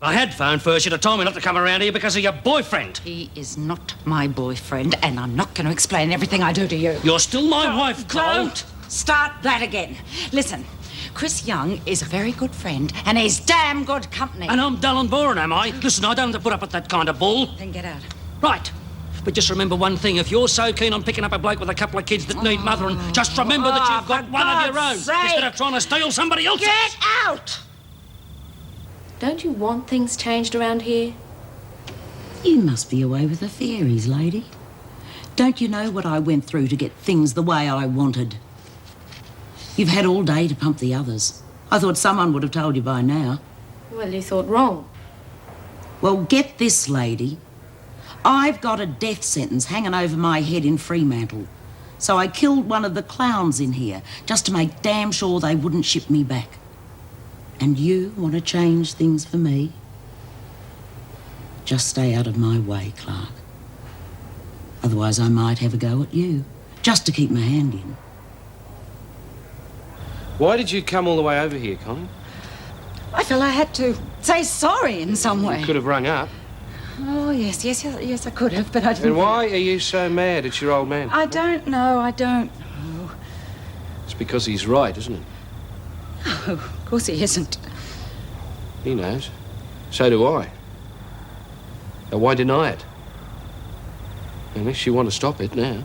If I had phoned first, you'd have told me not to come around here because of your boyfriend. He is not my boyfriend, and I'm not going to explain everything I do to you. You're still my wife, Cole. Don't start that again. Listen, Chris Young is a very good friend, and he's damn good company. And I'm dull and boring, am I? Listen, I don't have to put up with that kind of bull. Then get out. Right. But just remember one thing. If you're so keen on picking up a bloke with a couple of kids that need mothering, just remember that you've got one of your own instead of trying to steal somebody else's. Get out! Don't you want things changed around here? You must be away with the fairies, lady. Don't you know what I went through to get things the way I wanted? You've had all day to pump the others. I thought someone would have told you by now. Well, you thought wrong. Well, get this, lady. I've got a death sentence hanging over my head in Fremantle. So I killed one of the clowns in here just to make damn sure they wouldn't ship me back. And you want to change things for me? Just stay out of my way, Clark. Otherwise I might have a go at you, just to keep my hand in. Why did you come all the way over here, Connie? I felt I had to say sorry in some way. You could have rung up. Oh, yes, I could have, but I didn't. And why are you so mad at your old man? I don't know. It's because he's right, isn't it? Oh, of course he isn't. He knows. So do I. Now, why deny it? Unless you want to stop it now.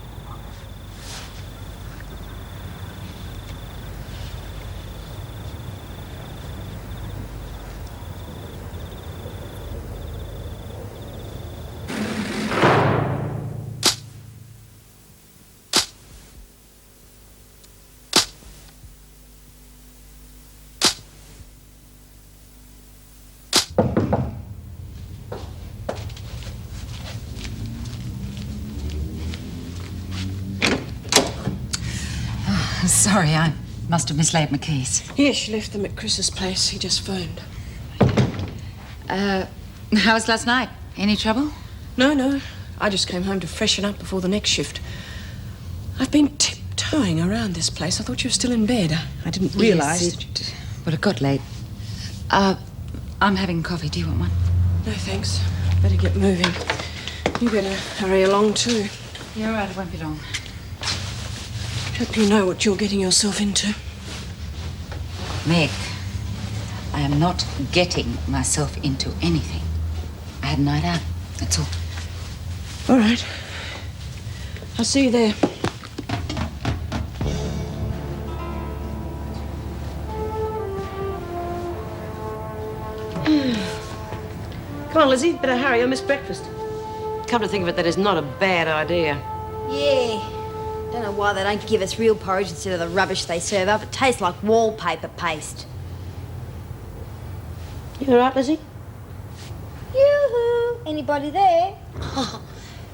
Sorry, I must have mislaid my keys. Yes, she left them at Chris's place. He just phoned. How was last night? Any trouble? No. I just came home to freshen up before the next shift. I've been tiptoeing around this place. I thought you were still in bed. I didn't realise. Yes, but it got late. I'm having coffee. Do you want one? No, thanks. Better get moving. You better hurry along, too. You're right, it won't be long. Hope you know what you're getting yourself into. Meg, I am not getting myself into anything. I had a night out, that's all. All right. I'll see you there. Come on, Lizzie. Better hurry. I missed breakfast. Come to think of it, that is not a bad idea. Yeah. Don't know why they don't give us real porridge instead of the rubbish they serve up. It tastes like wallpaper paste. You all right, Lizzie? Yoo-hoo! Anybody there? Oh,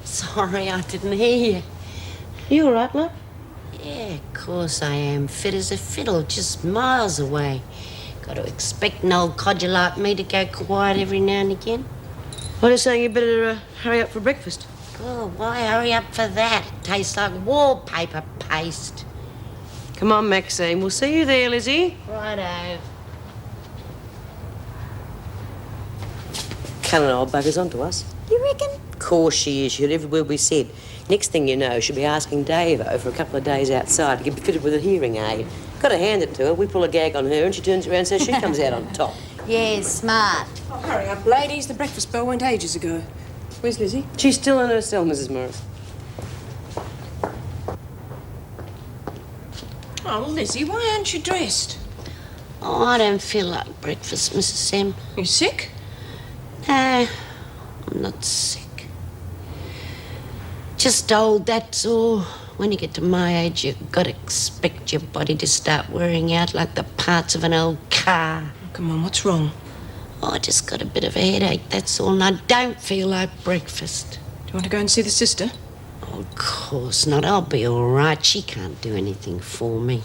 sorry, I didn't hear you. You all right, love? Yeah, of course I am. Fit as a fiddle, just miles away. Got to expect an old codger like me to go quiet every now and again. I'm just saying you better hurry up for breakfast. Oh, why hurry up for that? Tastes like wallpaper paste. Come on, Maxine. We'll see you there, Lizzie. Righto. Cunning old bugger's onto us. You reckon? Of course she is. She heard every word we said. Next thing you know, she'll be asking Davo for a couple of days outside to get fitted with a hearing aid. Got to hand it to her. We pull a gag on her and she turns around and says she comes out on top. Yeah, smart. Oh, hurry up, ladies. The breakfast bell went ages ago. Where's Lizzie? She's still in her cell, Mrs. Morris. Oh, Lizzie, why aren't you dressed? Oh, I don't feel like breakfast, Mrs. Sam. You sick? No, I'm not sick. Just old, that's all. When you get to my age, you've got to expect your body to start wearing out like the parts of an old car. Oh, come on, what's wrong? Oh, I just got a bit of a headache, that's all, and I don't feel like breakfast. Do you want to go and see the sister? Oh, of course not. I'll be all right. She can't do anything for me.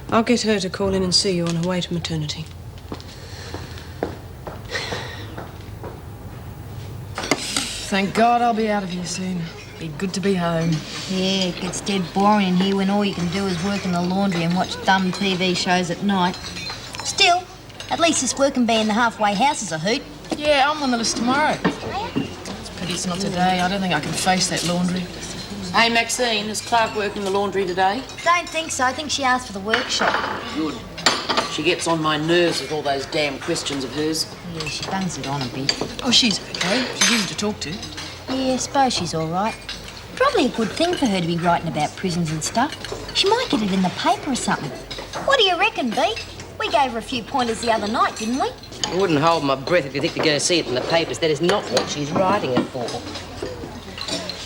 I'll get her to call in and see you on her way to maternity. Thank God I'll be out of here soon. Be good to be home. Yeah, it gets dead boring in here when all you can do is work in the laundry and watch dumb TV shows at night. Still, At least this working bee in the halfway house is a hoot. Yeah, I'm on the list tomorrow. It's pity it's not today. I don't think I can face that laundry. Hey, Maxine, is Clark working the laundry today? Don't think so. I think she asked for the workshop. Good. She gets on my nerves with all those damn questions of hers. Yeah, she bangs it on a bit. Oh, she's okay. She's easy to talk to. Yeah, I suppose she's all right. Probably a good thing for her to be writing about prisons and stuff. She might get it in the paper or something. What do you reckon, Bee? We gave her a few pointers the other night, didn't we? I wouldn't hold my breath if you think you're going to see it in the papers. That is not what she's writing it for.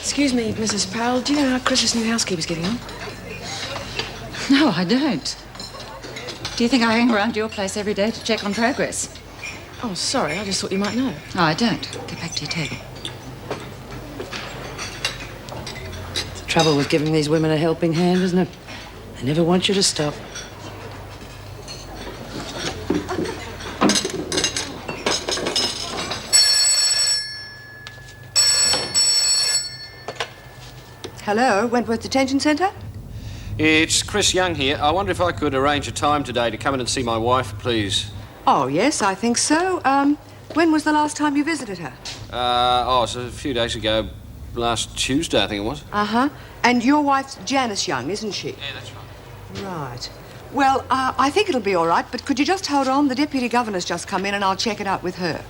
Excuse me, Mrs. Powell. Do you know how Chris's new housekeeper's getting on? No, I don't. Do you think I hang around your place every day to check on progress? Oh, sorry. I just thought you might know. No, I don't. Get back to your table. The trouble with giving these women a helping hand, isn't it? They never want you to stop. Hello, Wentworth Detention Centre? It's Chris Young here. I wonder if I could arrange a time today to come in and see my wife, please. Oh, yes, I think so. When was the last time you visited her? It's a few days ago. Last Tuesday, I think it was. Uh-huh. And your wife's Janice Young, isn't she? Yeah, that's right. Right. Well, I think it'll be all right, but could you just hold on? The Deputy Governor's just come in and I'll check it out with her.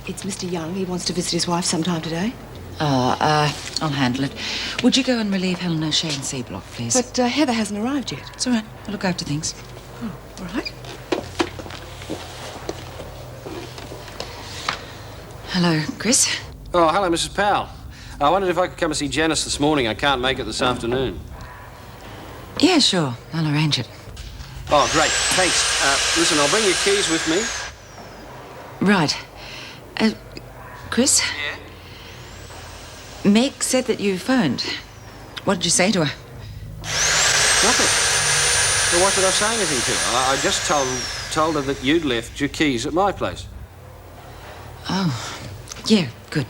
It's Mr. Young. He wants to visit his wife sometime today. I'll handle it. Would you go and relieve Helen O'Shea in C block, please? But Heather hasn't arrived yet. It's all right. I'll look after things. Oh, all right. Hello, Chris. Oh, hello, Mrs. Powell. I wondered if I could come and see Janice this morning. I can't make it this afternoon. Yeah, sure. I'll arrange it. Oh, great. Thanks. Listen, I'll bring your keys with me. Right. Chris? Yeah? Meg said that you phoned. What did you say to her? Nothing. Well, what did I say anything to her? I just told her that you'd left your keys at my place. Oh, yeah, good.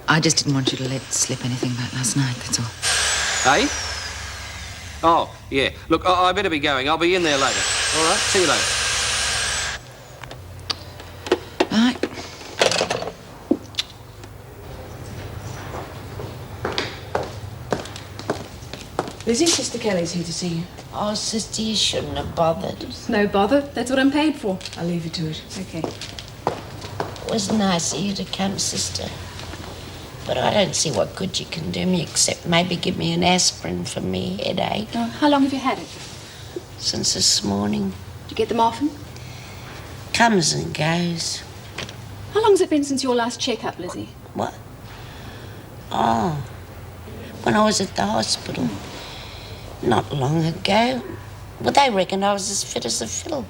I just didn't want you to let slip anything about last night, that's all. Eh? Oh, yeah. Look, I better be going. I'll be in there later. All right? See you later. Bye. Lizzie, Sister Kelly's here to see you. Oh, sister, you shouldn't have bothered. No bother. That's what I'm paid for. I'll leave you to it. Okay. It was nice of you to come, sister. But I don't see what good you can do me except maybe give me an aspirin for me headache. Oh, how long have you had it? Since this morning. Do you get them often? Comes and goes. How long's it been since your last checkup, Lizzie? What? Oh, when I was at the hospital. Not long ago. Well, they reckoned I was as fit as a fiddle.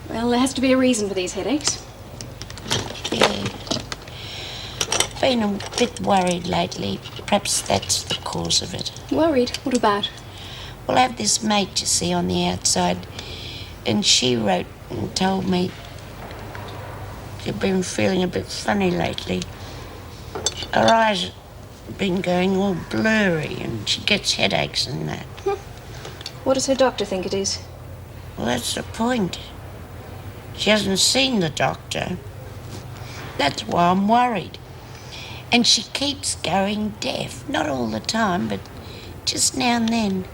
Well, there has to be a reason for these headaches. Yeah. Been a bit worried lately. Perhaps that's the cause of it. Worried? What about? Well, I have this mate, you see, on the outside, and she wrote and told me she'd been feeling a bit funny lately. Her eyes have been going all blurry, and she gets headaches and that. What does her doctor think it is? Well, that's the point. She hasn't seen the doctor. That's why I'm worried. And she keeps going deaf. Not all the time, but just now and then.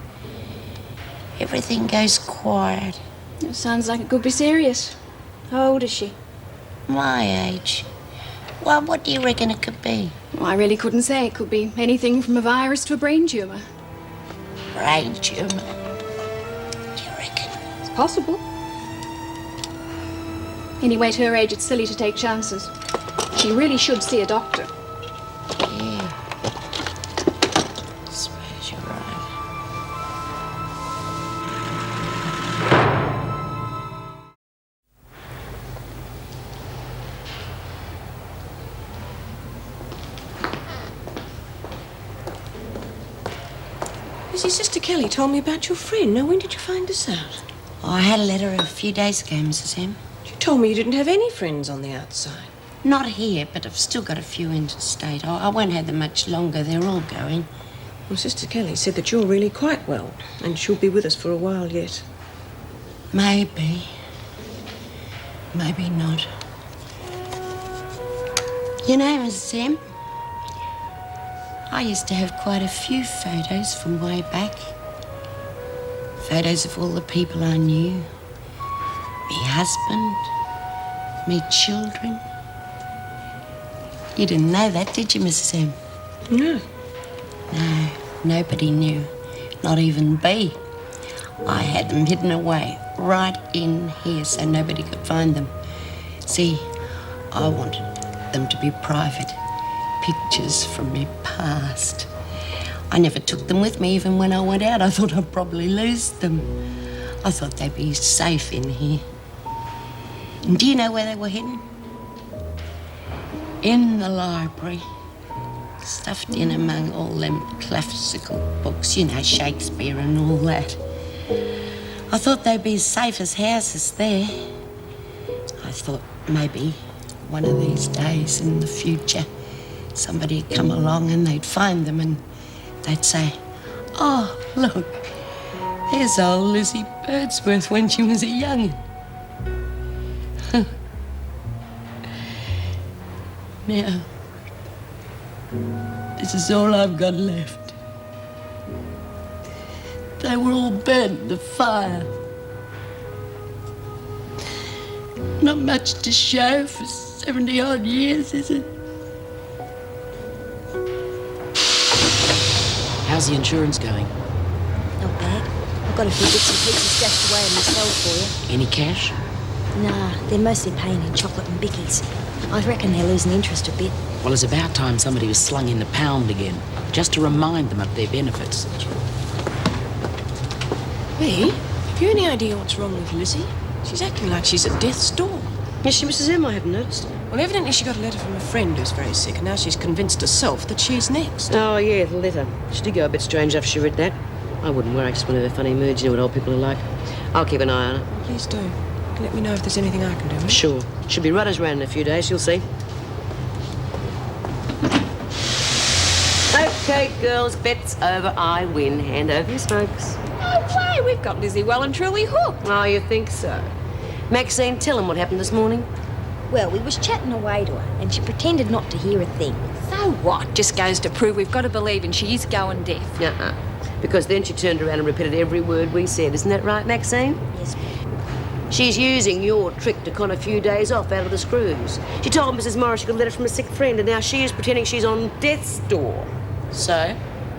Everything goes quiet. It sounds like it could be serious. How old is she? My age. Well, what do you reckon it could be? Well, I really couldn't say. It could be anything from a virus to a brain tumour. Brain tumour? Do you reckon? It's possible. Anyway, at her age, it's silly to take chances. She really should see a doctor. Yeah. I suppose you're right. Lizzie, Sister Kelly told me about your friend. Now, when did you find this out? Oh, I had a letter a few days ago, Mrs. M. She told me you didn't have any friends on the outside. Not here, but I've still got a few interstate. I won't have them much longer. They're all going. Well, Sister Kelly said that you're really quite well, and she'll be with us for a while yet. Maybe. Maybe not. You know, Mrs. Sam, I used to have quite a few photos from way back. Photos of all the people I knew. Me husband, me children. You didn't know that, did you, Mrs. Sam? No. No, nobody knew. Not even B. I had them hidden away right in here so nobody could find them. See, I wanted them to be private. Pictures from me past. I never took them with me even when I went out. I thought I'd probably lose them. I thought they'd be safe in here. And do you know where they were hidden? In the library. Stuffed in among all them classical books, you know, Shakespeare and all that. I thought they'd be as safe as houses there. I thought maybe one of these days in the future somebody'd come along and they'd find them and they'd say, "Oh, look, there's old Lizzie Birdsworth when she was a young'un." Now, this is all I've got left. They were all burnt in the fire. Not much to show for 70-odd years, is it? How's the insurance going? Not bad. I've got a few bits and pieces stashed away in the cell for you. Any cash? Nah, they're mostly paying in chocolate and bickies. I reckon they're losing interest a bit. Well, it's about time somebody was slung in the pound again, just to remind them of their benefits. Me? Have you any idea what's wrong with Lizzie? She's acting like she's at death's door. Is she, Mrs. M? I haven't noticed. Well, evidently she got a letter from a friend who's very sick, and now she's convinced herself that she's next. Oh, yeah, the letter. She did go a bit strange after she read that. I wouldn't worry, just one of her funny moods. You know what old people are like. I'll keep an eye on her. Please do. Let me know if there's anything I can do. Sure. She'll be right as round in a few days, you'll see. OK, girls, bet's over. I win. Hand over your smokes. No way, we've got Lizzie well and truly hooked. Oh, you think so? Maxine, tell him what happened this morning. Well, we was chatting away to her, and she pretended not to hear a thing. So what? Just goes to prove we've got to believe and she is going deaf. Uh-uh. Because then she turned around and repeated every word we said. Isn't that right, Maxine? Yes, ma'am. She's using your trick to con a few days off out of the screws. She told Mrs. Morris she got a letter from a sick friend, and now she is pretending she's on death's door. So,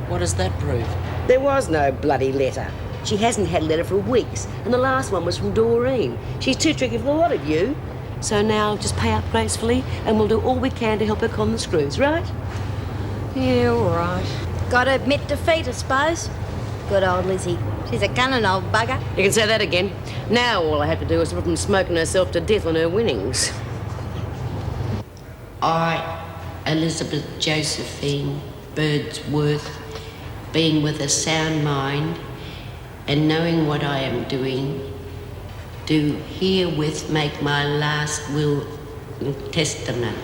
what does that prove? There was no bloody letter. She hasn't had a letter for weeks, and the last one was from Doreen. She's too tricky for the lot of you. So now just pay up gracefully, and we'll do all we can to help her con the screws, right? Yeah, all right. Gotta admit defeat, I suppose. Good old Lizzie. She's a cunning old bugger. You can say that again. Now all I have to do is stop her from smoking herself to death on her winnings. I, Elizabeth Josephine Birdsworth, being with a sound mind and knowing what I am doing, do herewith make my last will and testament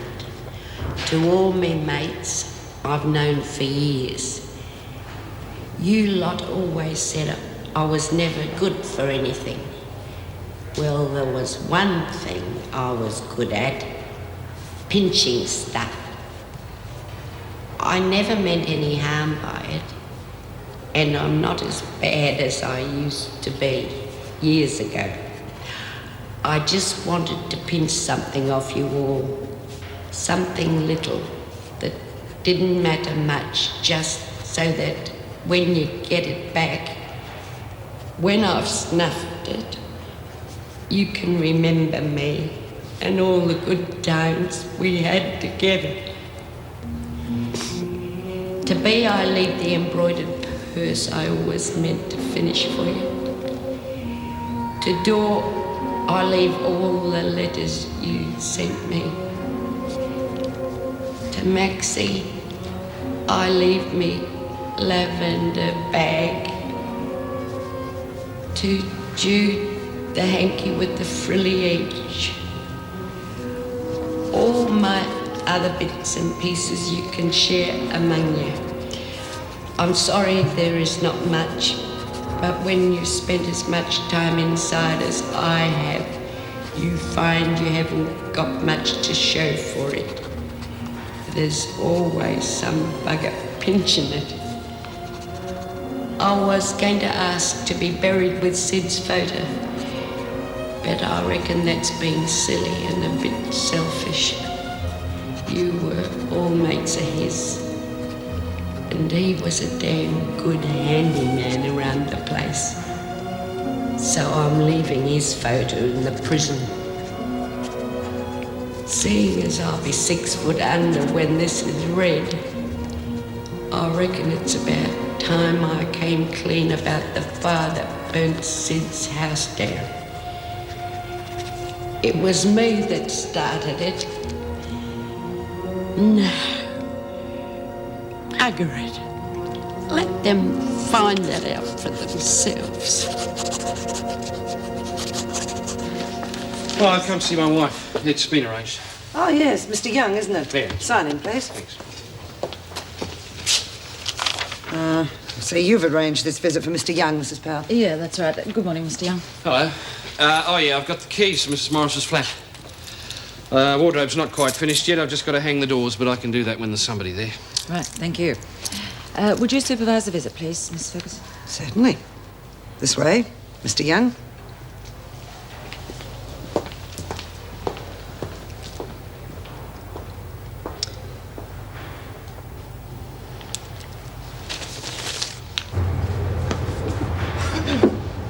to all me mates I've known for years. You lot always said I was never good for anything. Well, there was one thing I was good at, pinching stuff. I never meant any harm by it, and I'm not as bad as I used to be years ago. I just wanted to pinch something off you all, something little that didn't matter much, just so that when you get it back, when I've snuffed it, you can remember me and all the good times we had together. To B, I leave the embroidered purse I always meant to finish for you. To Dor, I leave all the letters you sent me. To Maxie, I leave me lavender bag. To Jude, the hanky with the frilly edge. All my other bits and pieces you can share among you. I'm sorry there is not much, but when you've spent as much time inside as I have, you find you haven't got much to show for it. There's always some bugger pinching it. I was going to ask to be buried with Sid's photo, but I reckon that's being silly and a bit selfish. You were all mates of his, and he was a damn good handyman around the place. So I'm leaving his photo in the prison. Seeing as I'll be 6 foot under when this is read, I reckon it's about time I came clean about the fire that burnt Sid's house down. It was me that started it. No. Bugger it. Let them find that out for themselves. Well, I've come to see my wife. It's been arranged. Oh, yes, Mr. Young, isn't it? Yeah. Sign in, please. Thanks. So you've arranged this visit for Mr. Young, Mrs. Powell? Yeah, that's right. Good morning, Mr. Young. Hello. Oh, yeah, I've got the keys to Mrs. Morris's flat. Wardrobe's not quite finished yet. I've just got to hang the doors, but I can do that when there's somebody there. Right, thank you. Would you supervise the visit, please, Miss Ferguson? Certainly. This way, Mr. Young.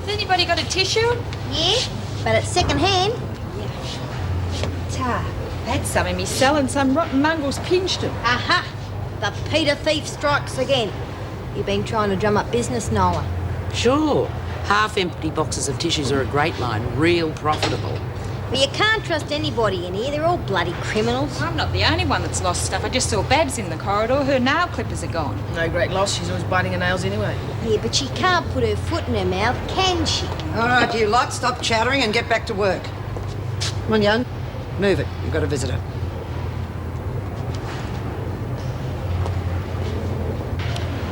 Anybody got a tissue? Yeah, but it's second hand. I had some in me cell and some rotten mongrels pinched it. Aha! The Peter thief strikes again. You've been trying to drum up business, Nola. Sure. Half-empty boxes of tissues are a great line. Real profitable. Well, you can't trust anybody in here. They're all bloody criminals. I'm not the only one that's lost stuff. I just saw Babs in the corridor. Her nail clippers are gone. No great loss. She's always biting her nails anyway. Yeah, but she can't put her foot in her mouth, can she? All right, you lot, stop chattering and get back to work. Come on, Young. Move it. You've got a visitor.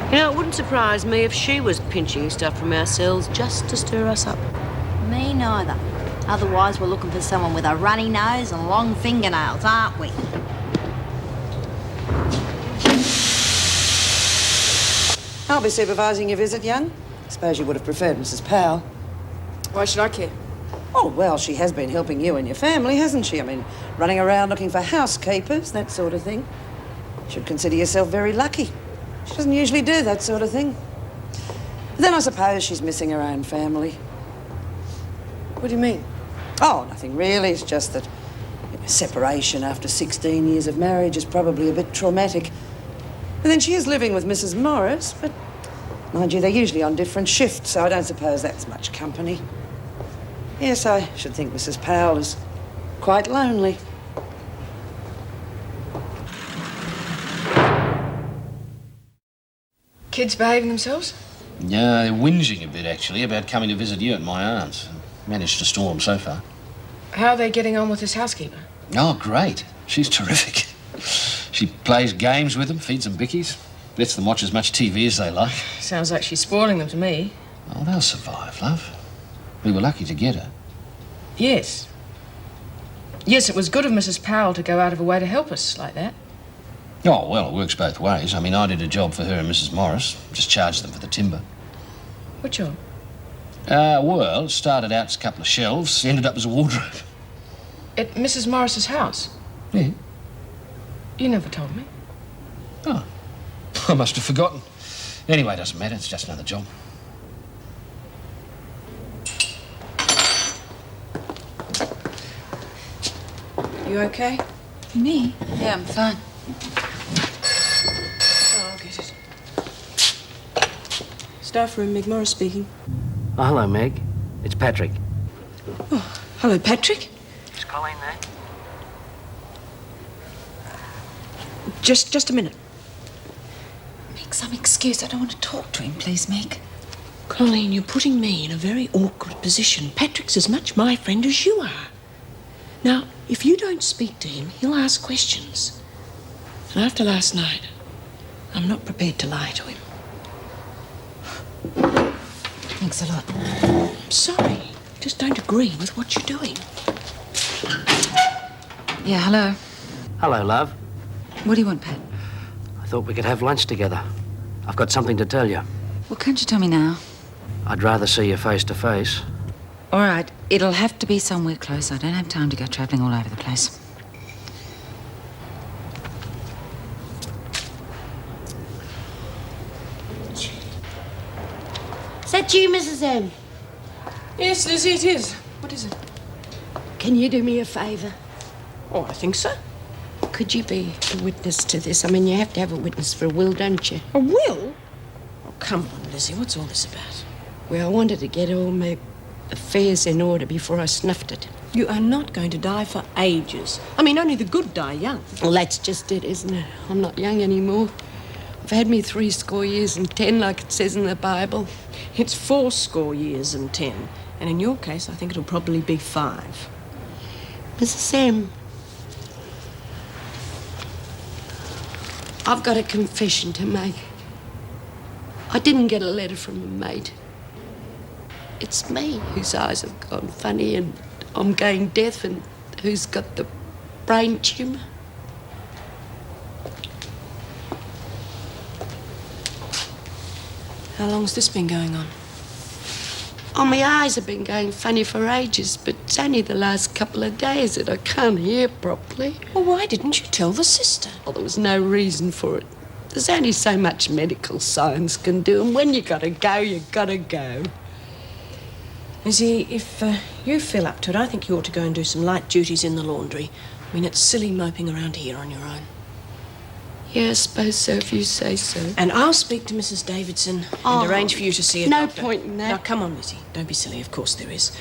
You know, it wouldn't surprise me if she was pinching stuff from our cells just to stir us up. Me neither. Otherwise, we're looking for someone with a runny nose and long fingernails, aren't we? I'll be supervising your visit, Young. Suppose you would have preferred Mrs. Powell. Why should I care? Oh, well, she has been helping you and your family, hasn't she? I mean, running around looking for housekeepers, that sort of thing. You should consider yourself very lucky. She doesn't usually do that sort of thing. But then I suppose she's missing her own family. What do you mean? Oh, nothing really. It's just that separation after 16 years of marriage is probably a bit traumatic. And then she is living with Mrs. Morris, but mind you, they're usually on different shifts, so I don't suppose that's much company. Yes, I should think Mrs. Powell is quite lonely. Kids behaving themselves? Yeah, they're whinging a bit, actually, about coming to visit you at my aunt's. Managed to store them so far. How are they getting on with this housekeeper? Oh, great. She's terrific. She plays games with them, feeds them bickies, lets them watch as much TV as they like. Sounds like she's spoiling them to me. Oh, they'll survive, love. We were lucky to get her. Yes. Yes, it was good of Mrs. Powell to go out of her way to help us like that. Oh, well, it works both ways. I mean, I did a job for her and Mrs. Morris. Just charged them for the timber. What job? Well, it started out as a couple of shelves, ended up as a wardrobe. At Mrs. Morris's house? Yeah. You never told me. Oh, I must have forgotten. Anyway, it doesn't matter. It's just another job. You okay? Me? Yeah, I'm fine. Oh, I'll get it. Staff room, Meg Morris speaking. Oh, hello, Meg. It's Patrick. Oh, hello, Patrick. Is Colleen there? Just a minute. Make some excuse. I don't want to talk to him, please, Meg. Colleen, you're putting me in a very awkward position. Patrick's as much my friend as you are. Now, if you don't speak to him, he'll ask questions. And after last night, I'm not prepared to lie to him. Thanks a lot. I'm sorry. Just don't agree with what you're doing. Yeah, hello. Hello, love. What do you want, Pat? I thought we could have lunch together. I've got something to tell you. Well, can't you tell me now? I'd rather see you face to face. All right, it'll have to be somewhere close. I don't have time to go travelling all over the place. Is that you, Mrs. M? Yes, Lizzie, it is. What is it? Can you do me a favour? Oh, I think so. Could you be a witness to this? I mean, you have to have a witness for a will, don't you? A will? Oh, come on, Lizzie, what's all this about? Well, I wanted to get all my affairs in order before I snuffed it. You are not going to die for ages. I mean, only the good die young. Well, that's just it, isn't it? I'm not young anymore. I've had me 70 years and 10, like it says in the Bible. It's 80 years and 10. And in your case, I think it'll probably be 5. Mrs. M, I've got a confession to make. I didn't get a letter from a mate. It's me whose eyes have gone funny and I'm going deaf and who's got the brain tumour. How long's this been going on? Oh, my eyes have been going funny for ages, but it's only the last couple of days that I can't hear properly. Well, why didn't you tell the sister? Well, there was no reason for it. There's only so much medical science can do, and when you gotta go, you gotta go. Lizzie, if you feel up to it, I think you ought to go and do some light duties in the laundry. I mean, it's silly moping around here on your own. Yeah, I suppose so, if you say so. And I'll speak to Mrs. Davidson and arrange for you to see a no doctor. point in that. Now, come on, Lizzie. Don't be silly. Of course there is.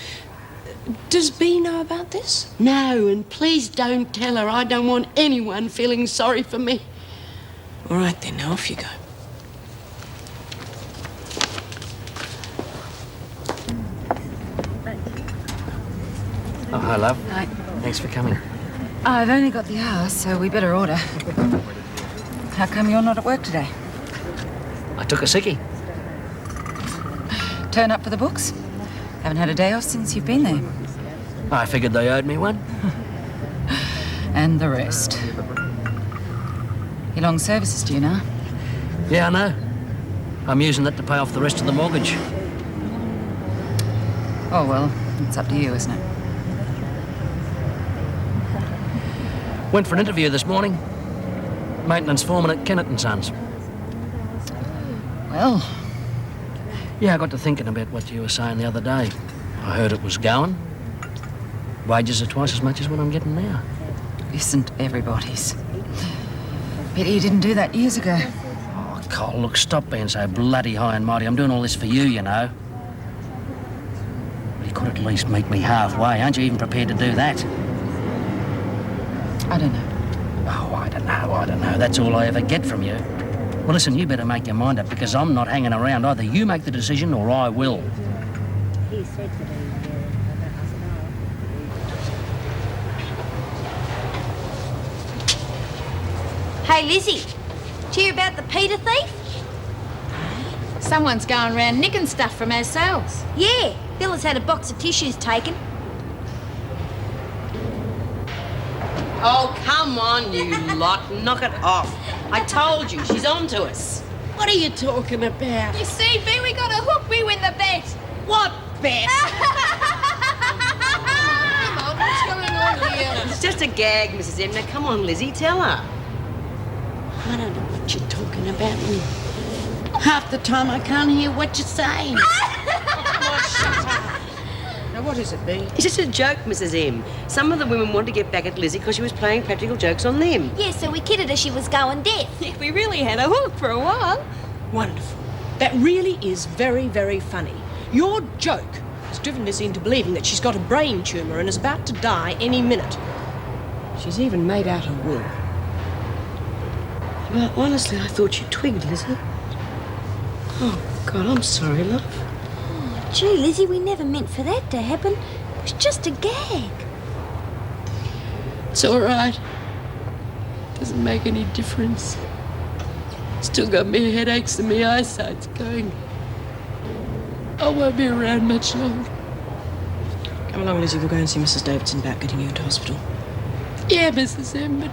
Does Bea know about this? No, and please don't tell her. I don't want anyone feeling sorry for me. All right, then. Now, off you go. Oh, hi, love. Hi. Thanks for coming. I've only got the hour, so we better order. How come you're not at work today? I took a sickie. Turn up for the books? Haven't had a day off since you've been there. I figured they owed me one. And the rest. Your long services due now. Yeah, I know. I'm using that to pay off the rest of the mortgage. Oh, well, it's up to you, isn't it? Went for an interview this morning. Maintenance foreman at Kennett & Sons. Well, Yeah, I got to thinking about what you were saying the other day. I heard it was going. Wages are twice as much as what I'm getting now. isn't everybody's. Pity you didn't do that years ago. Oh, Cole, look, stop being so bloody high and mighty. I'm doing all this for you, you know. You could at least meet me halfway. Aren't you even prepared to do that? I don't know. Oh, I don't know. That's all I ever get from you. Well, listen, you better make your mind up, because I'm not hanging around. Either you make the decision or I will. He said that Hey, Lizzie, did you hear about the Peter thief? Someone's going around nicking stuff from our cells. Yeah, Bill has had a box of tissues taken. Oh, come on, you lot. Knock it off. I told you, she's on to us. What are you talking about? You see, B, we got a hook. We win the bet. What bet? Come on, what's going on here? It's just a gag, Mrs. M. Now, come on, Lizzie, tell her. I don't know what you're talking about. Half the time I can't hear what you're saying. Now, what is it, B? It's just a joke, Mrs. M. Some of the women wanted to get back at Lizzie because she was playing practical jokes on them. Yeah, so we kidded her she was going deaf. We really had a hook for a while. Wonderful. That really is very, very funny. Your joke has driven Lizzie into believing that she's got a brain tumour and is about to die any minute. She's even made out a will. Well, honestly, I thought you twigged, Lizzie. Oh, God, I'm sorry, love. Oh, gee, Lizzie, we never meant for that to happen. It was just a gag. It's all right. Doesn't make any difference. Still got me headaches and my eyesight's going. I won't be around much longer. Come along, Lizzie. We'll go and see Mrs. Davidson about getting you into hospital. Yeah, Mrs. M, but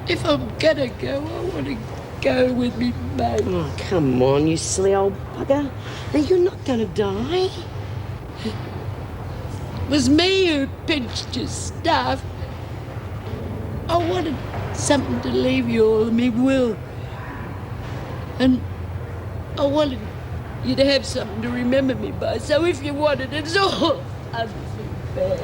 if I'm gonna go, I want to go with me, mate. Oh, come on, you silly old bugger. Now, you're not going to die. It was me who pinched your stuff. I wanted something to leave you all in me will. And I wanted you to have something to remember me by. So if you wanted it, it's all I'm so bad.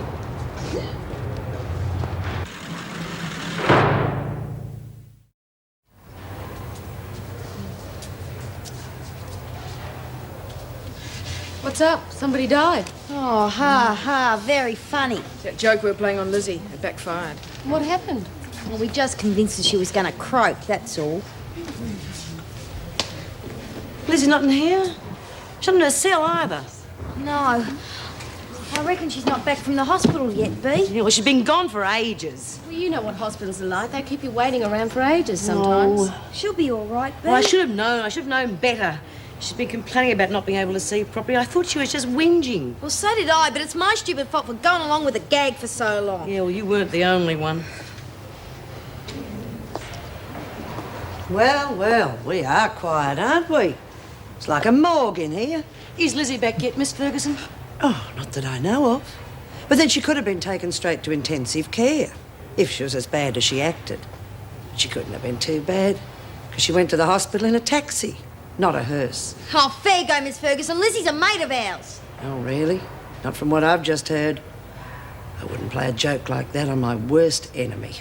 What's up? Somebody died. Oh, ha, very funny. That joke we were playing on Lizzie, it backfired. What happened? Well, we just convinced her she was going to croak, that's all. Lizzie's not in here. She's not in her cell either. No. I reckon she's not back from the hospital yet, Bee. Yeah, well, she's been gone for ages. Well, you know what hospitals are like. They keep you waiting around for ages sometimes. Oh. She'll be all right, Bee. Well, I should have known. I should have known better. She's been complaining about not being able to see properly. I thought she was just whinging. Well, so did I, but it's my stupid fault for going along with a gag for so long. Yeah, well, you weren't the only one. Well, well, we are quiet, aren't we? It's like a morgue in here. Is Lizzie back yet, Miss Ferguson? Oh, not that I know of. But then she could have been taken straight to intensive care, if she was as bad as she acted. She couldn't have been too bad, because she went to the hospital in a taxi, not a hearse. Oh, fair go, Miss Ferguson. Lizzie's a mate of ours. Oh, really? Not from what I've just heard. I wouldn't play a joke like that on my worst enemy.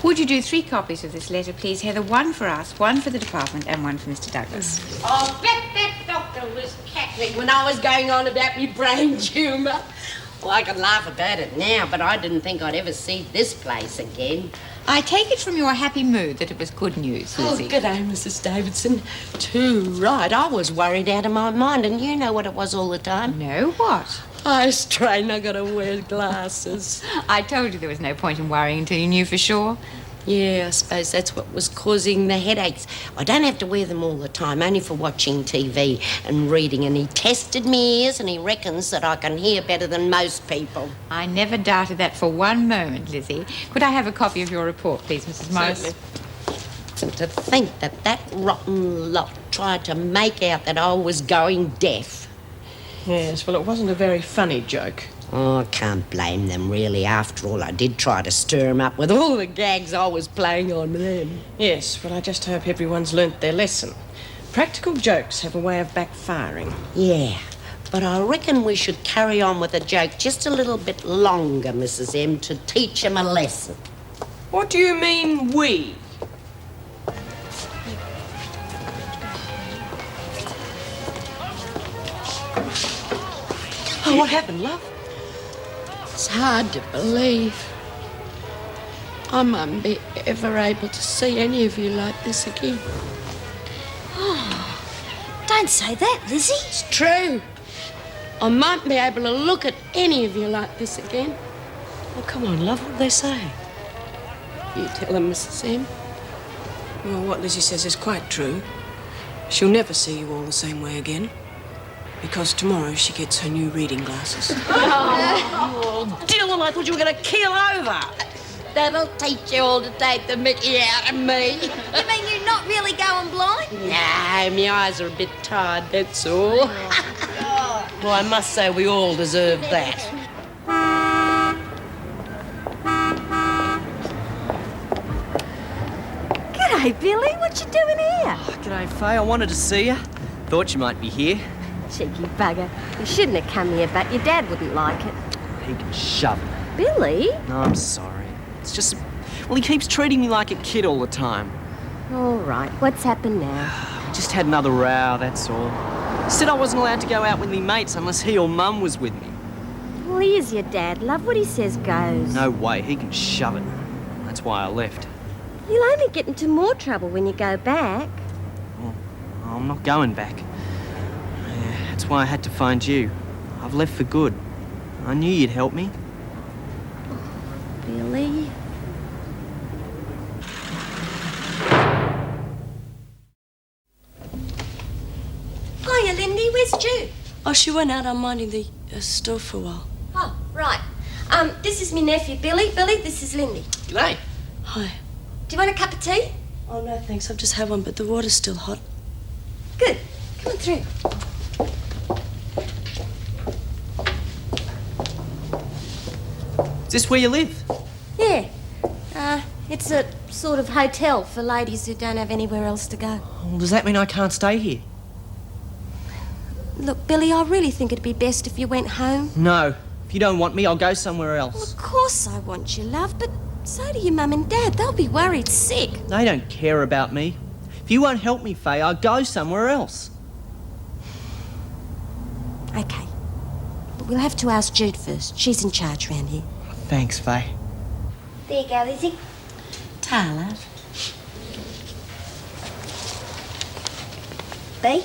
Would you do 3 copies of this letter, please, Heather? 1 for us, 1 for the department, and 1 for Mr. Douglas. I bet that doctor was cackling when I was going on about me brain tumour. Well, I can laugh about it now, but I didn't think I'd ever see this place again. I take it from your happy mood that it was good news, Lizzie. Oh, good day, Mrs. Davidson. Too right. I was worried out of my mind, and you know what it was all the time. No, what? I strain, I gotta wear glasses. I told you there was no point in worrying until you knew for sure. Yeah, I suppose that's what was causing the headaches. I don't have to wear them all the time, only for watching TV and reading. And he tested me ears and he reckons that I can hear better than most people. I never doubted that for one moment, Lizzie. Could I have a copy of your report, please, Mrs. Morris? And to think that that rotten lot tried to make out that I was going deaf. Yes, well, it wasn't a very funny joke. Oh, I can't blame them, really. After all, I did try to stir them up with all the gags I was playing on them. Yes, well, I just hope everyone's learnt their lesson. Practical jokes have a way of backfiring. Yeah, but I reckon we should carry on with the joke just a little bit longer, Mrs. M, to teach them a lesson. What do you mean, we? Oh, what happened, love? It's hard to believe. I mightn't be ever able to see any of you like this again. Oh, don't say that, Lizzie. It's true. I mightn't be able to look at any of you like this again. Oh, come on, love, what do they say? You tell them, Mrs. M. Well, what Lizzie says is quite true. She'll never see you all the same way again. Because tomorrow she gets her new reading glasses. Oh, Dylan, I thought you were going to keel over. That'll teach you all to take the mickey out of me. You mean you're not really going blind? No, my eyes are a bit tired, that's all. Well, I must say we all deserve that. G'day, Billy. What you doing here? G'day, Faye. I wanted to see you. Thought you might be here. Cheeky bugger. You shouldn't have come here, but your dad wouldn't like it. He can shove it. Billy? No, I'm sorry. It's just... Well, he keeps treating me like a kid all the time. All right. What's happened now? Just had another row, that's all. Said I wasn't allowed to go out with me mates unless he or Mum was with me. Well, he is your dad. Love, what he says goes. No way. He can shove it. That's why I left. You'll only get into more trouble when you go back. Well, I'm not going back. Yeah, that's why I had to find you. I've left for good. I knew you'd help me. Billy? Hiya, Lindy. Where's Jude? Oh, she went out unminding the stove for a while. Oh, right. This is my nephew, Billy. Billy, this is Lindy. G'day. Hi. Do you want a cup of tea? Oh, no, thanks. I've just had one, but the water's still hot. Good. Come on through. Is this where you live? Yeah. It's a sort of hotel for ladies who don't have anywhere else to go. Well, does that mean I can't stay here? Look, Billy, I really think it'd be best if you went home. No. If you don't want me, I'll go somewhere else. Of course I want you, love, but so do your mum and dad. They'll be worried sick. They don't care about me. If you won't help me, Faye, I'll go somewhere else. Okay. But we'll have to ask Jude first. She's in charge round here. Thanks, Faye. There you go, Lizzie. Ta, love. B?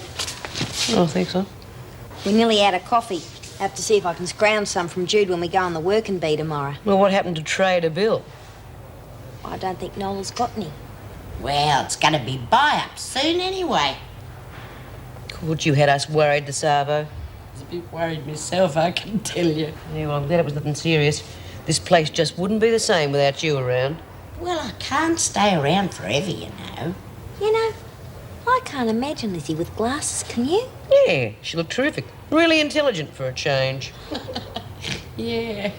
Oh, I think so. We're nearly out of coffee. Have to see if I can scrounge some from Jude when we go on the working bee tomorrow. Well, what happened to Trader Bill? I don't think Nola's got any. Well, it's going to be buy-up soon anyway. Good, you had us worried, DeSavo. I was a bit worried myself, I can tell you. Yeah, well, I'm glad it was nothing serious. This place just wouldn't be the same without you around. Well, I can't stay around forever, you know. You know, I can't imagine Lizzie with glasses, can you? Yeah, she looked terrific. Really intelligent for a change. Yeah.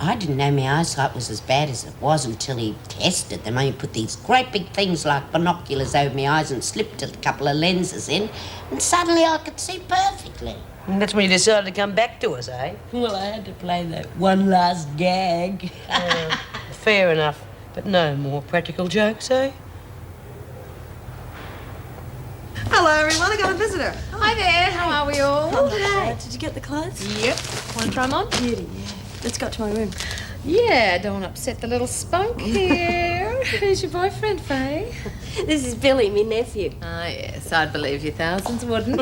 I didn't know my eyesight was as bad as it was until he tested them. He put these great big things like binoculars over my eyes and slipped a couple of lenses in, and suddenly I could see perfectly. And that's when you decided to come back to us, eh? Well, I had to play that one last gag. Fair enough. But no more practical jokes, eh? Hello, everyone. I got a visitor. Hi there, how are we all? Did you get the clothes? Yep. Want to try them on? Beauty, yeah. Let's go to my room. Yeah, don't want to upset the little spunk here. Who's your boyfriend, Faye? This is Billy, my nephew. Ah, yes, I'd believe you thousands wouldn't.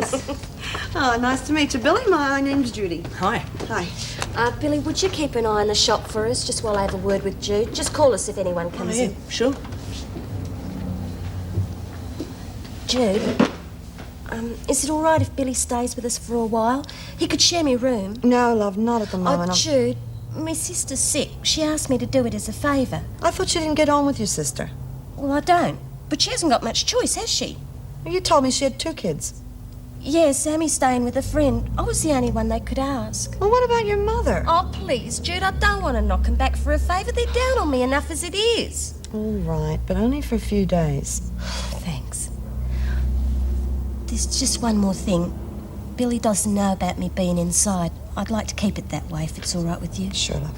Oh, nice to meet you, Billy. My name's Judy. Hi. Hi. Billy, would you keep an eye on the shop for us, just while I have a word with Jude? Just call us if anyone comes in. Sure. Jude, is it all right if Billy stays with us for a while? He could share my room. No, love, not at the moment. Oh, Jude, my sister's sick. She asked me to do it as a favour. I thought you didn't get on with your sister. Well, I don't. But she hasn't got much choice, has she? You told me she had 2 kids. Yeah, Sammy's staying with a friend. I was the only one they could ask. Well, what about your mother? Oh, please, Jude, I don't want to knock them back for a favour. They're down on me enough as it is. All right, but only for a few days. Thanks. There's just one more thing. Billy doesn't know about me being inside. I'd like to keep it that way, if it's all right with you. Sure, love.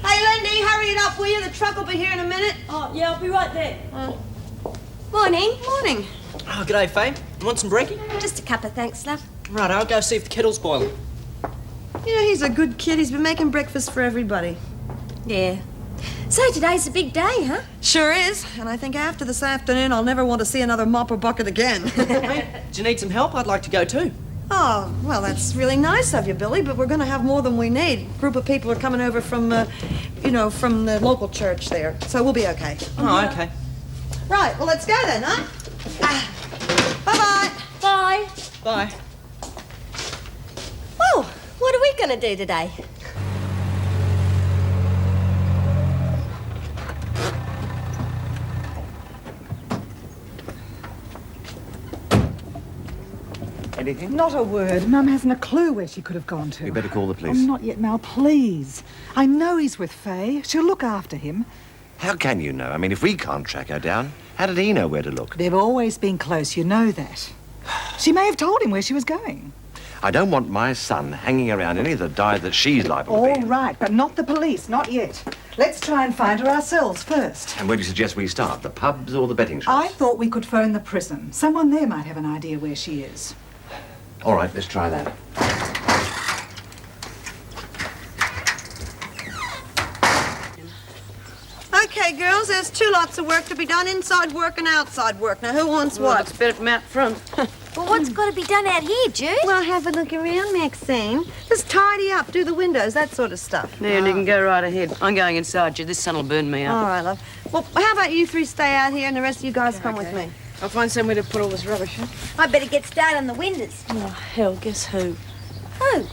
Hey, Lindy, hurry it up, will you? The truck will be here in a minute. Oh, yeah, I'll be right there. Morning. Morning. Oh, g'day, Faye. You want some brekkie? Just a cup of thanks, love. Right, I'll go see if the kettle's boiling. You know, he's a good kid. He's been making breakfast for everybody. Yeah. So today's a big day, huh? Sure is. And I think after this afternoon, I'll never want to see another mop or bucket again. Hey, do you need some help? I'd like to go too. Oh, well, that's really nice of you, Billy, but we're going to have more than we need. A group of people are coming over from, from the local church there, so we'll be okay. Oh, okay. Right, well, let's go then, huh? Bye-bye. Bye. Bye. Well, what are we going to do today? Anything? Not a word. Mum hasn't a clue where she could have gone to. We better call the police. Oh, not yet, Mal, please. I know he's with Faye. She'll look after him. How can you know? I mean, if we can't track her down, how did he know where to look? They've always been close, you know that. She may have told him where she was going. I don't want my son hanging around any of the dive that she's liable to be All in. right, but not the police, not yet. Let's try and find her ourselves first. And where do you suggest we start? The pubs or the betting shops? I thought we could phone the prison. Someone there might have an idea where she is. All right, let's try that. Okay, girls, there's 2 lots of work to be done, inside work and outside work. Now, who wants what? It's better from out front. Well, what's got to be done out here, Jude? Well, have a look around, Maxine. Just tidy up, do the windows, that sort of stuff. Yeah, you can go right ahead. I'm going inside, you. This sun will burn me up. All right, love. Well, how about you three stay out here and the rest of you guys come with me? I'll find somewhere to put all this rubbish in. I better get started on the windows. Oh, hell, guess who? Who?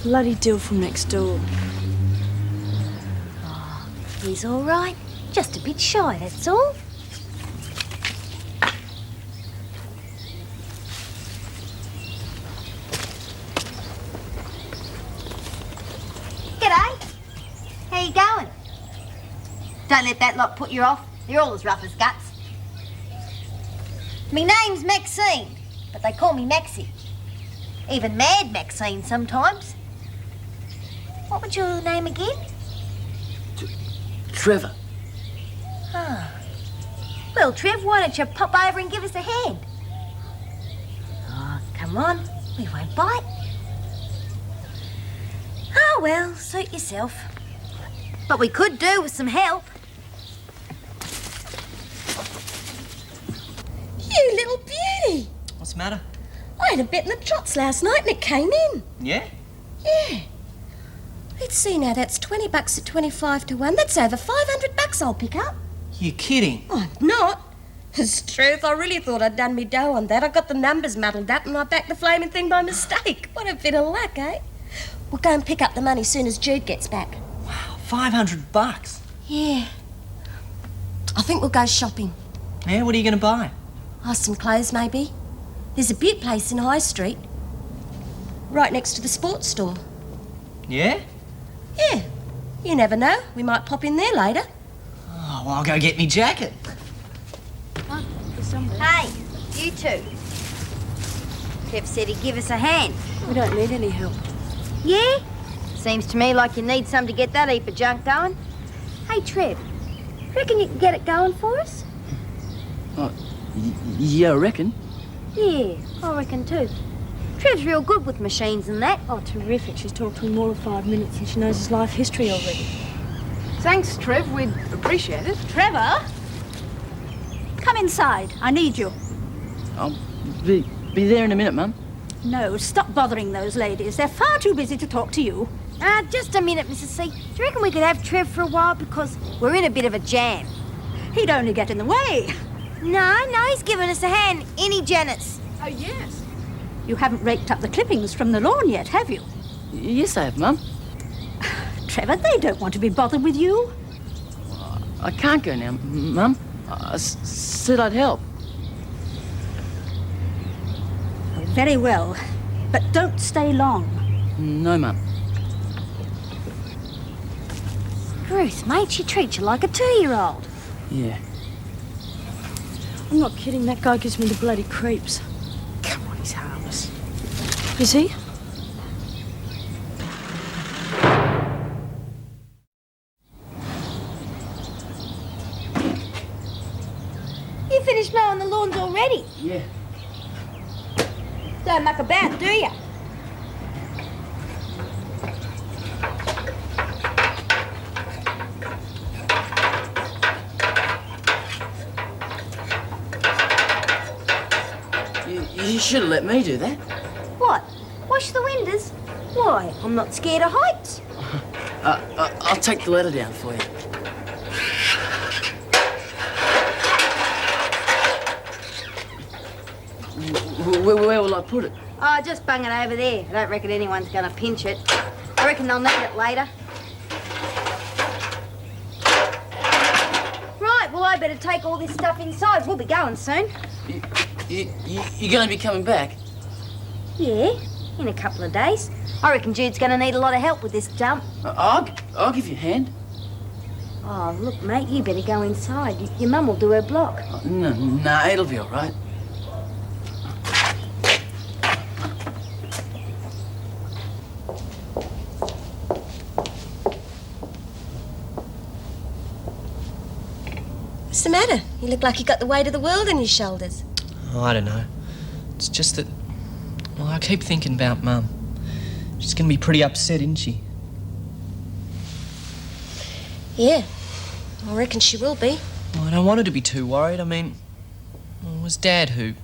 Bloody Dill from next door. He's all right. Just a bit shy, that's all. G'day. How you going? Don't let that lot put you off. They're all as rough as guts. Me name's Maxine, but they call me Maxie. Even Mad Maxine sometimes. What was your name again? Trevor. Ah. Well, Trev, why don't you pop over and give us a hand? Oh, come on. We won't bite. Oh, well, suit yourself. But we could do with some help. You little beauty. What's the matter? I had a bet in the trots last night and it came in. Yeah? Yeah. Let's see now, that's 20 bucks at 25 to 1. That's over 500 bucks I'll pick up. You're kidding. I'm not. It's truth, I really thought I'd done me dough on that. I got the numbers muddled up and I backed the flaming thing by mistake. What a bit of luck, eh? We'll go and pick up the money soon as Jude gets back. Wow, 500 bucks. Yeah. I think we'll go shopping. Yeah, what are you going to buy? Oh, some clothes, maybe. There's a beaut place in High Street. Right next to the sports store. Yeah? Yeah. You never know. We might pop in there later. Oh, well, I'll go get me jacket. Hey, you two. Kev said he'd give us a hand. We don't need any help. Yeah? Seems to me like you need some to get that heap of junk going. Hey, Trev, reckon you can get it going for us? Yeah, I reckon. Yeah, I reckon too. Trev's real good with machines and that. Oh, terrific. She's talked to him all of 5 minutes and she knows his life history already. Thanks, Trev. We'd appreciate it. Trevor? Come inside. I need you. I'll be there in a minute, Mum. No, stop bothering those ladies. They're far too busy to talk to you. Just a minute, Mrs. C. Do you reckon we could have Trev for a while? Because we're in a bit of a jam. He'd only get in the way. No, he's giving us a hand. Any Janice? Oh, yes. You haven't raked up the clippings from the lawn yet, have you? Yes, I have, Mum. Trevor, they don't want to be bothered with you. I can't go now, Mum. I said I'd help. Very well, but don't stay long. No, Mum. Ruth, mate, she treats you like a 2-year-old. Yeah. I'm not kidding. That guy gives me the bloody creeps. Come on, he's harmless. Is he? You finished mowing the lawns already? Yeah. Don't muck about, do you? You should have let me do that. What? Wash the windows? Why? I'm not scared of heights. I'll take the ladder down for you. Where will I put it? Oh, just bung it over there. I don't reckon anyone's gonna pinch it. I reckon they'll need it later. Right, well, I better take all this stuff inside. We'll be going soon. You're going to be coming back? Yeah, in a couple of days. I reckon Jude's gonna need a lot of help with this dump. I'll give you a hand. Oh, look, mate, you better go inside. Your mum will do her block. No, it'll be all right. What's the matter? You look like you got the weight of the world on your shoulders. Oh, I don't know. It's just that... Well, I keep thinking about Mum. She's going to be pretty upset, isn't she? Yeah, I reckon she will be. Well, I don't want her to be too worried. I mean, well, it was Dad who...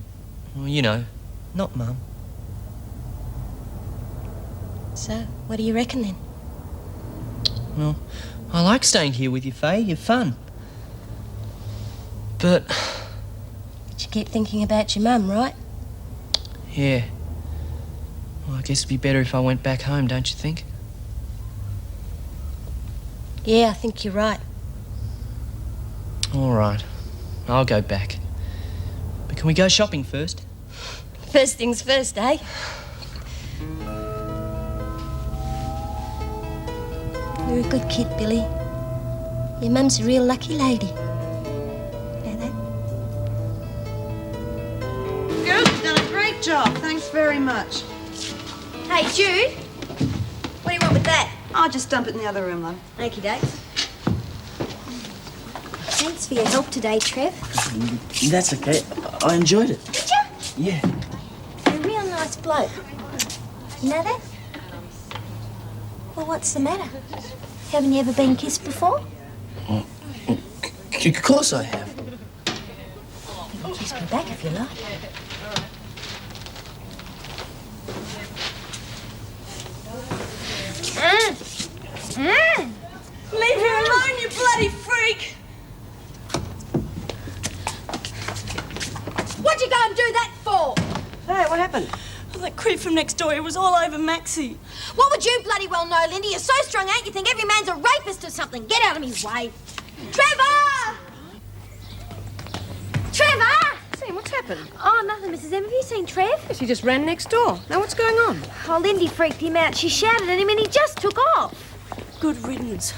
Well, you know, not Mum. So, what do you reckon then? Well, I like staying here with you, Faye. You're fun. But... You keep thinking about your mum, right? yeah. Well, I guess it'd be better if I went back home, don't you think? Yeah, I think you're right. All right. I'll go back. But can we go shopping first? First things first, eh? You're a good kid, Billy. Your mum's a real lucky lady. Know that? Good, you've done a great job. Thanks very much. Hey, Jude. What do you want with that? I'll just dump it in the other room, love. Okie dokes. Thanks for your help today, Trev. That's okay. I enjoyed it. Did you? Yeah. You're a real nice bloke. You know that? Well, what's the matter? Haven't you ever been kissed before? Of course I have. You can kiss me back if you like. Leave her alone, you bloody freak! What'd you go and do that for? Hey, what happened? Oh, that creep from next door, he was all over Maxie. What would you bloody well know, Lindy? You're so strung out you think every man's a rapist or something. Get out of his way. Trevor! Trevor! Sam, what's happened? Oh, nothing, Mrs. M. Have you seen Trev? Yes, he just ran next door. Now, what's going on? Oh, Lindy freaked him out. She shouted at him and he just took off. Good riddance.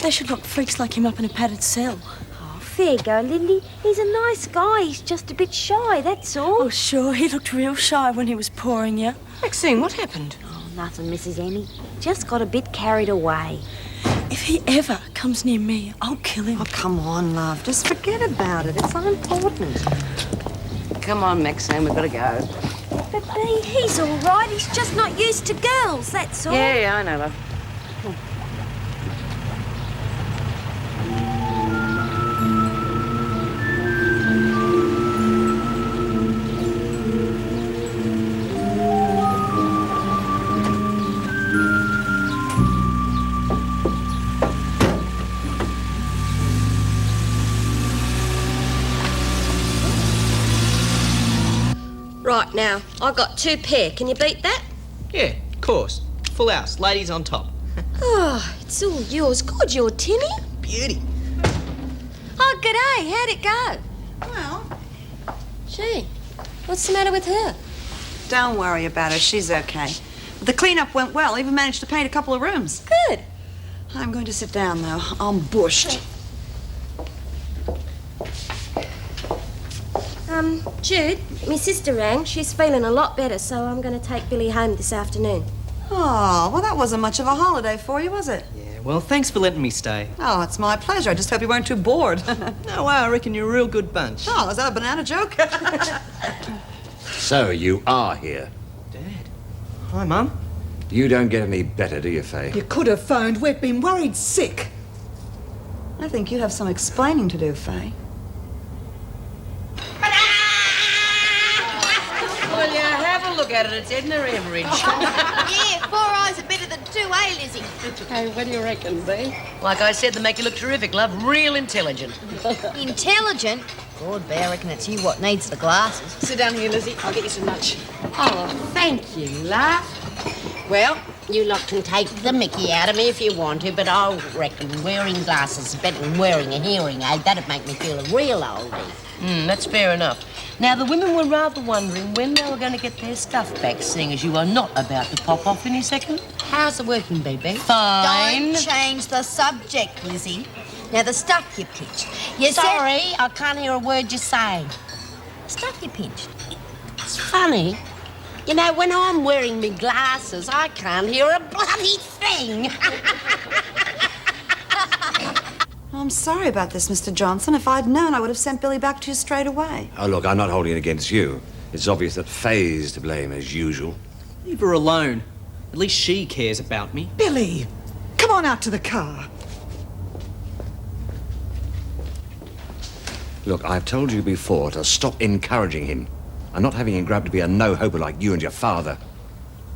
They should lock freaks like him up in a padded cell. Oh, fair go, Lindy. He's a nice guy. He's just a bit shy, that's all. Oh, sure, he looked real shy when he was pouring you. Maxine, what happened? Oh, nothing, Mrs. Emmy. Just got a bit carried away. If he ever comes near me, I'll kill him. Oh, come on, love. Just forget about it. It's unimportant. Come on, Maxine, we've got to go. But, Bea, he's all right. He's just not used to girls, that's all. Yeah, I know, love. Right, now, I got 2 pair. Can you beat that? Yeah, of course. Full house, ladies on top. Oh, it's all yours. Good, you're Timmy. Beauty. Oh, g'day. How'd it go? Well... Gee, what's the matter with her? Don't worry about her. She's okay. The clean-up went well. Even managed to paint a couple of rooms. Good. I'm going to sit down, though. I'm bushed. Jude, my sister rang. She's feeling a lot better, so I'm going to take Billy home this afternoon. Oh, well, that wasn't much of a holiday for you, was it? Yeah, well, thanks for letting me stay. Oh, it's my pleasure. I just hope you weren't too bored. No way, I reckon you're a real good bunch. Oh, is that a banana joke? So, you are here. Dad. Hi, Mum. You don't get any better, do you, Faye? You could have phoned. We've been worried sick. I think you have some explaining to do, Faye. Well, you have a look at it. It's Edna Emeridge. Yeah, 4 eyes are better than 2, eh, Lizzie? Hey, what do you reckon, Bea? Like I said, they make you look terrific, love. Real intelligent. Intelligent? God, Bea, I reckon it's you what needs the glasses. Sit down here, Lizzie. I'll get you some lunch. Oh, thank you, love. Well, you lot can take the mickey out of me if you want to, but I reckon wearing glasses is better than wearing a hearing aid. That'd make me feel a real oldie. That's fair enough. Now, the women were rather wondering when they were going to get their stuff back, seeing as you are not about to pop off any second. How's the working, BB? Fine. Don't change the subject, Lizzie. Now, the stuff you pinched. You Sorry, I can't hear a word you're saying. Stuff you pinched. It's funny. You know, when I'm wearing me glasses, I can't hear a bloody thing. I'm sorry about this, Mr. Johnson. If I'd known, I would have sent Billy back to you straight away. Oh, look, I'm not holding it against you. It's obvious that Faye's to blame, as usual. Leave her alone. At least she cares about me. Billy, come on out to the car. Look, I've told you before to stop encouraging him. I'm not having him grow up to be a no-hoper like you and your father.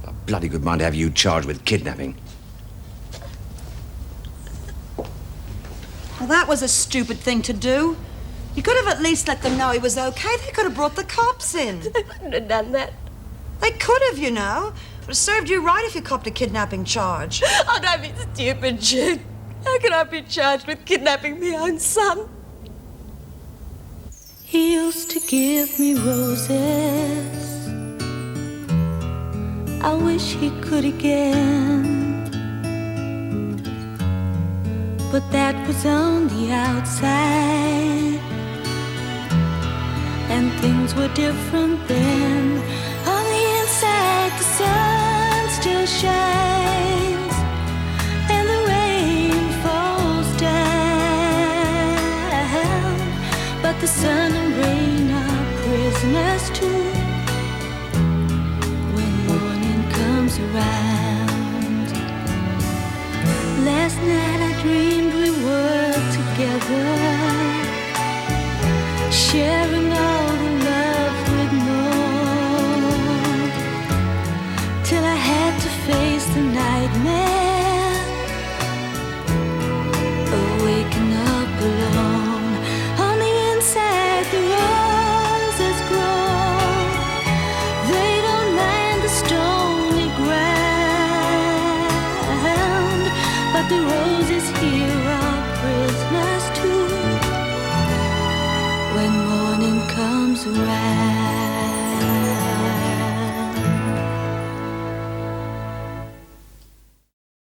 A bloody good mind to have you charged with kidnapping. Well, that was a stupid thing to do. You could have at least let them know he was okay. They could have brought the cops in. They wouldn't have done that. They could have, you know. It would have served you right if you copped a kidnapping charge. Oh, don't be stupid, Jude. How can I be charged with kidnapping my own son? He used to give me roses. I wish he could again. But that was on the outside, and things were different then. On the inside, the sun still shines, and the rain falls down. But the sun and rain are prisoners too when morning comes around. Last night I dreamed we were together, sharing all the love we'd known, till I had to face the nightmare of waking up alone. On the inside the roses grow, they don't mind the stony ground, but the roses here are prisoners too when morning comes around.